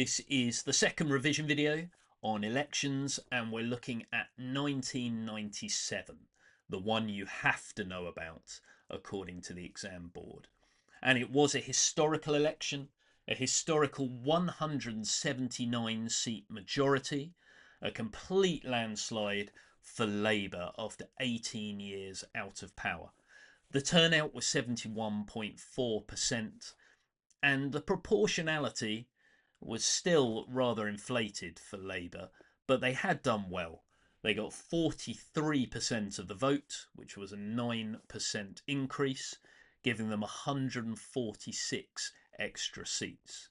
This is the second revision video on elections, and we're looking at 1997, the one you have to know about according to the exam board. And it was a historical election, a historical 179 seat majority, a complete landslide for Labour after 18 years out of power. The turnout was 71.4%, and the proportionality was still rather inflated for Labour, but they had done well. They got 43% of the vote, which was a 9% increase, giving them 146 extra seats.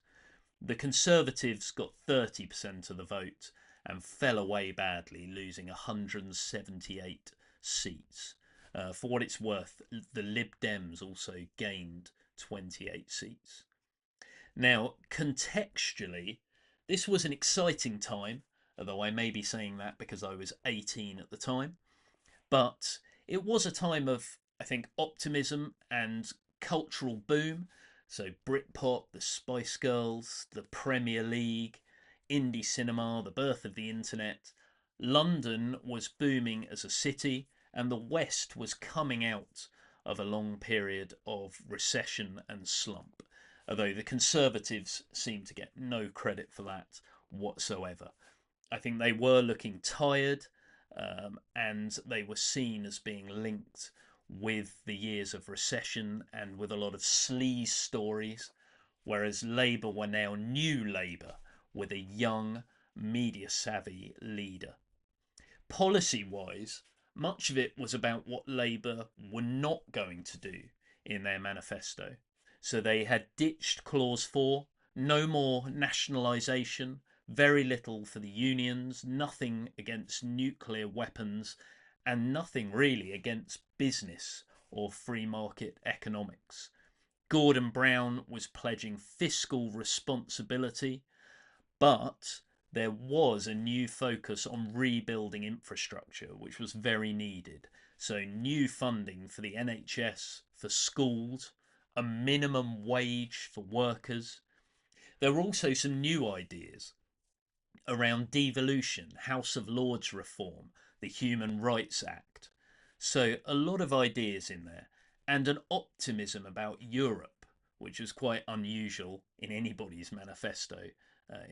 The Conservatives got 30% of the vote and fell away badly, losing 178 seats. For what it's worth, the Lib Dems also gained 28 seats. Now, contextually, this was an exciting time, although I may be saying that because I was 18 at the time. But it was a time of, I think, optimism and cultural boom. So Britpop, the Spice Girls, the Premier League, indie cinema, the birth of the internet. London was booming as a city, and the West was coming out of a long period of recession and slump, although the Conservatives seem to get no credit for that whatsoever. I think they were looking tired, and they were seen as being linked with the years of recession and with a lot of sleaze stories, whereas Labour were now new Labour with a young, media savvy leader. Policy wise, much of it was about what Labour were not going to do in their manifesto. So they had ditched Clause 4, no more nationalisation, very little for the unions, nothing against nuclear weapons, and nothing really against business or free market economics. Gordon Brown was pledging fiscal responsibility, but there was a new focus on rebuilding infrastructure, which was very needed. So, new funding for the NHS, for schools, a minimum wage for workers. There were also some new ideas around devolution, House of Lords reform, the Human Rights Act. So, a lot of ideas in there, and an optimism about Europe, which was quite unusual in anybody's manifesto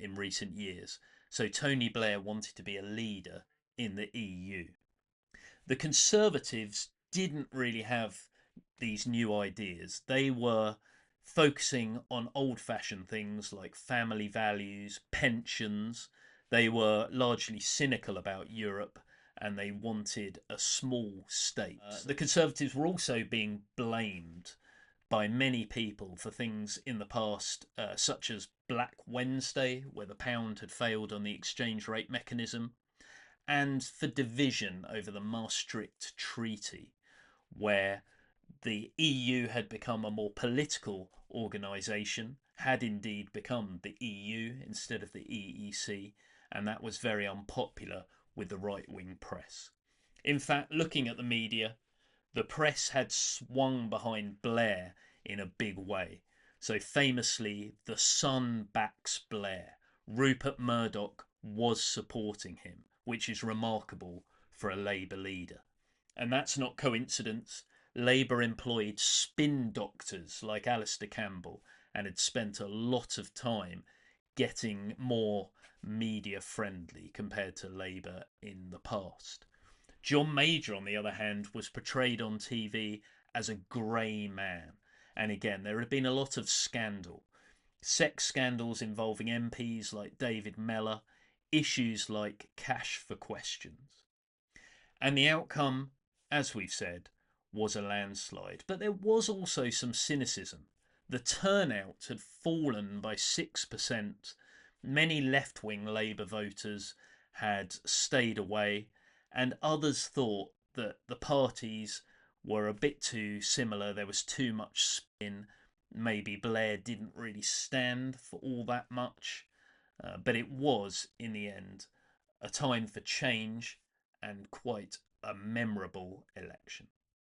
in recent years. So, Tony Blair wanted to be a leader in the EU. The Conservatives didn't really have these new ideas. They were focusing on old fashioned things like family values, pensions. They were largely cynical about Europe, and they wanted a small state. The Conservatives were also being blamed by many people for things in the past, such as Black Wednesday, where the pound had failed on the exchange rate mechanism, and for division over the Maastricht Treaty, where the EU had become a more political organisation, had indeed become the EU instead of the EEC, and that was very unpopular with the right wing press. In fact, looking at the media, the press had swung behind Blair in a big way. So famously, the Sun backs Blair. Rupert Murdoch was supporting him, which is remarkable for a Labour leader. And that's not coincidence. Labour employed spin doctors like Alastair Campbell and had spent a lot of time getting more media friendly compared to Labour in the past. John Major, on the other hand, was portrayed on TV as a grey man. And again, there had been a lot of scandal. Sex scandals involving MPs like David Mellor, issues like cash for questions. And the outcome, as we've said, was a landslide. But there was also some cynicism. The turnout had fallen by 6%. Many left wing Labour voters had stayed away, and others thought that the parties were a bit too similar. There was too much spin. Maybe Blair didn't really stand for all that much. But it was, in the end, a time for change and quite a memorable election.